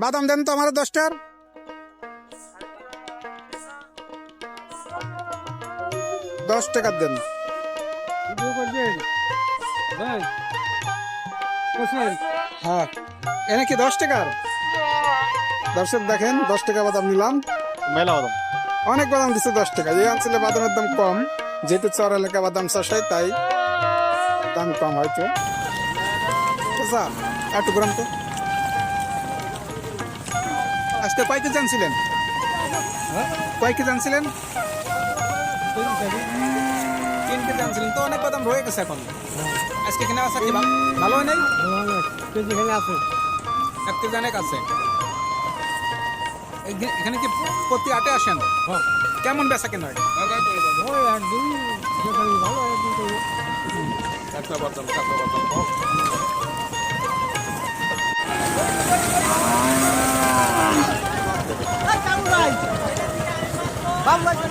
বাদাম দেন তো আমার 10টার। $10 দেন। হ্যাঁ, এনে কি 10 টাকার? দর্শক দেখেন, 10 টাকা বাদাম নিলাম। মেলা বাদাম অনেক বাদাম দিচ্ছে 10 টাকা। এই অঞ্চলে বাদামের দাম কম, যেহেতু চর এলাকা বাদাম চাষ হয়, তাই দাম কম হয়তো। আচ্ছা, একটু গ্রাম তো। আজকে কয় কেজি আনছিলেন? কয় কেজি আনছিলেন? 3 কেজি আনছিলেন তো, অনেক বাদাম রয়ে গেছে এখন। আজকে এখানে আসা কি ভালো হয় নাই? আছে 1 কেজি অনেক আছে। এখানে কি প্রতি হাটে আসেন? কেমন বেচা কেন হয়? ওই একদিন যেখানে ভালো একদিন তো কাঁচা বাদাম, কাঁচা বাদাম। ভালো লাগে।